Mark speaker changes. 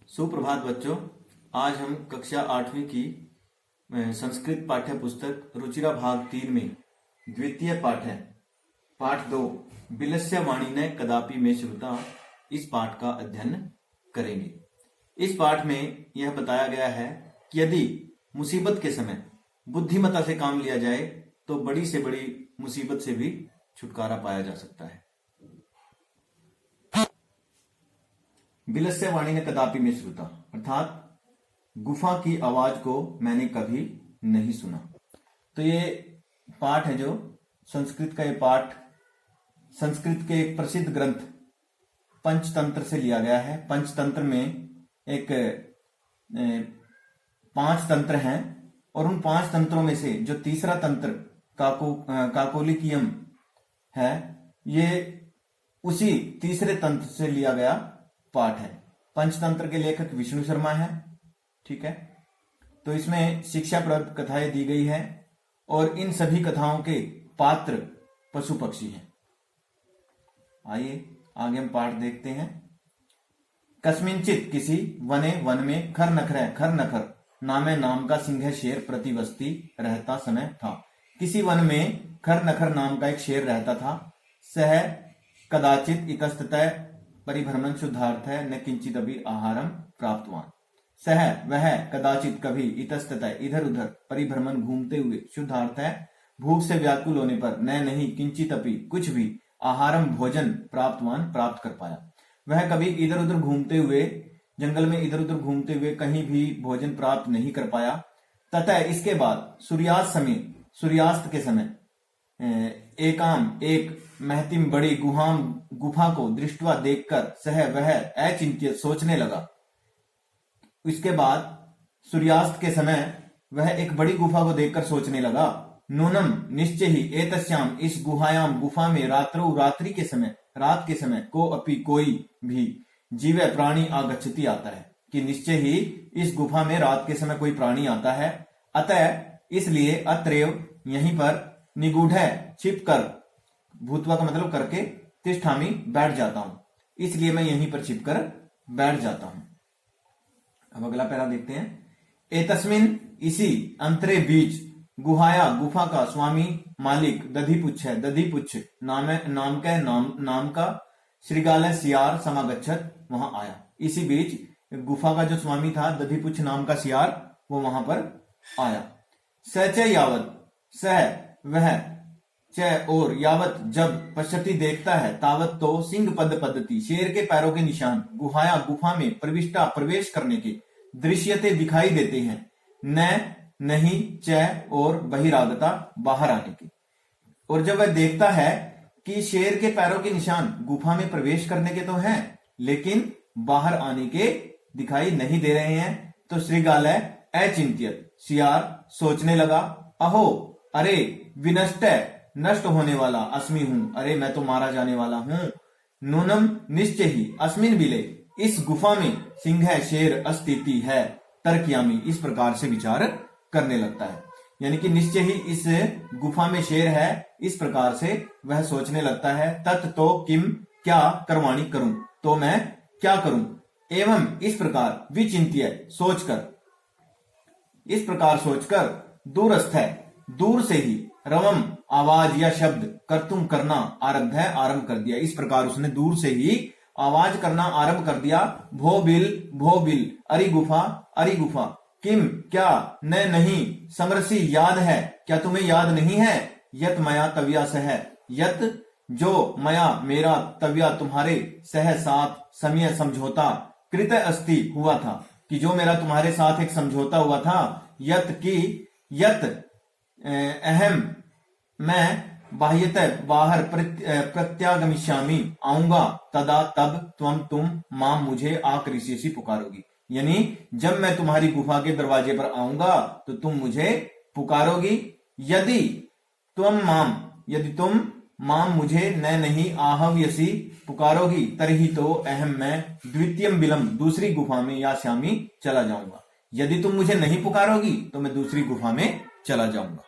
Speaker 1: सुप्रभात बच्चों। आज हम कक्षा 8वीं की संस्कृत पाठ्य पुस्तक रुचिरा भाग 3 में द्वितीय पाठ है पाठ 2 बिलस्य वाणिने कदापि में श्रुता। इस पाठ का अध्ययन करेंगे। इस पाठ में यह बताया गया है कि यदि मुसीबत के समय बुद्धिमत्ता से काम लिया जाए तो बड़ी से बड़ी मुसीबत से भी छुटकारा पाया जा सकता है। बिलस्य वाणी ने कदापि में श्रुता अर्थात गुफा की आवाज को मैंने कभी नहीं सुना। तो ये पाठ है जो संस्कृत का ये पाठ संस्कृत के एक प्रसिद्ध ग्रंथ पंचतंत्र से लिया गया है। पंचतंत्र में एक 5 तंत्र हैं और उन 5 तंत्रों में से जो तीसरा तंत्र काकोलिकियम है ये उसी तीसरे तंत्र से लिया गया पाठ है। पंचतंत्र के लेखक विष्णु शर्मा है। ठीक है, तो इसमें शिक्षाप्रद कथाएं दी गई है और इन सभी कथाओं के पात्र पशु पक्षी हैं। आइए आगे हम पाठ देखते हैं। कस्मिंचित किसी वने वन में खर नखर नामे नाम का सिंह शेर प्रतिवस्ती रहता समय था। किसी वन में खर नखर नाम का एक शेर रहता था। सह कदाचित इतस्ततः परिभ्रमण शुद्धार्थ है न किंचित अभी आहारम प्राप्तवान। सह वह कदाचित कभी इतस्ततः इधर उधर परिभ्रमण घूमते हुए शुद्धार्थ है भूख से व्याकुल होने पर न नहीं किंचित अपि कुछ भी आहारम भोजन प्राप्तवान प्राप्त कर पाया। वह कभी इधर उधर घूमते हुए जंगल में इधर उधर घूमते हुए कहीं भी भोजन प्राप्त नहीं कर पाया। तथा इसके बाद सूर्यास्त के समय एक महतिम बड़ी गुफा को दृष्टवा देखकर सह वह अचिंत्य सोचने लगा। इसके बाद सूर्यास्त के समय वह एक बड़ी गुफा को देखकर सोचने लगा। नूनम निश्चय ही एतस्याम इस गुफा में रात्रि के समय रात के समय को अपि कोई भी जीव प्राणी आगच्छति आता है कि निश्चय ही इस गुफा में रात के समय कोई प्राणी आता है। अतः इसलिए अत्रैव यहीं पर निगूढ़ छिप कर भूतवा का मतलब करके तिष्ठामी बैठ जाता हूं, इसलिए मैं यहीं पर छिप कर बैठ जाता हूं। अब अगला पैरा देखते हैं। एतस्मिन इसी अंतरे बीच गुफा का स्वामी मालिक दधिपुच्छ नाम का श्रीगाल सियार समागच्छत वहां आया। इसी बीच गुफा का जो स्वामी था दधिपुच्छ नाम का सियार वो वहां पर आया। सच यावत सह वह च और यावत जब पश्यति देखता है तावत तो सिंह पद्धति शेर के पैरों के निशान गुफा में प्रवेश करने के दृश्यते दिखाई देते हैं। न नहीं च और बहिरागता बाहर आने के। और जब वह देखता है कि शेर के पैरों के निशान गुफा में प्रवेश करने के तो हैं लेकिन बाहर आने के दिखाई नहीं दे रहे हैं तो श्रीगालय अचिंत्यत सियार सोचने लगा। अहो अरे विनष्ट नष्ट होने वाला अस्मि हूं, अरे मैं तो मारा जाने वाला हूं। नूनम निश्चय ही अस्मिन बिले इस गुफा में सिंह शेर अस्तिति है तर्कयामी इस प्रकार से विचार करने लगता है। यानी कि निश्चय ही इस गुफा में शेर है इस प्रकार से वह सोचने लगता है। तत् तो किम क्या करवाणी करूं, तो मैं क्या करूं। एवं इस प्रकार विचिंत्य इस प्रकार सोचकर दूरस्थ है दूर से ही रवम आवाज या शब्द कर्तुम करना आरंभ कर दिया। इस प्रकार उसने दूर से ही आवाज करना आरंभ कर दिया। भो बिल अरि गुफा किम क्या न नहीं समरसी याद है क्या तुम्हें याद नहीं है। यत मया तव्या सह यत जो मया मेरा तव्या तुम्हारे सह साथ समय समझौता कृत अस्ति हुआ था कि जो मेरा तुम्हारे साथ एक समझौता हुआ था। यत अहम मैं बाह्यतः बाहर प्रत्यागमिष्यामि आऊंगा तदा तब तुम मां मुझे आकृष्यसि पुकारोगी। यानी जब मैं तुम्हारी गुफा के दरवाजे पर आऊंगा तो तुम मुझे पुकारोगी। यदि तुम मां मुझे नहीं आहव्यसी पुकारोगी तरही तो अहम मैं द्वितीयम बिलम दूसरी गुफा में या श्यामी चला जाऊंगा। यदि तुम मुझे नहीं पुकारोगी तो मैं दूसरी गुफा में चला जाऊंगा।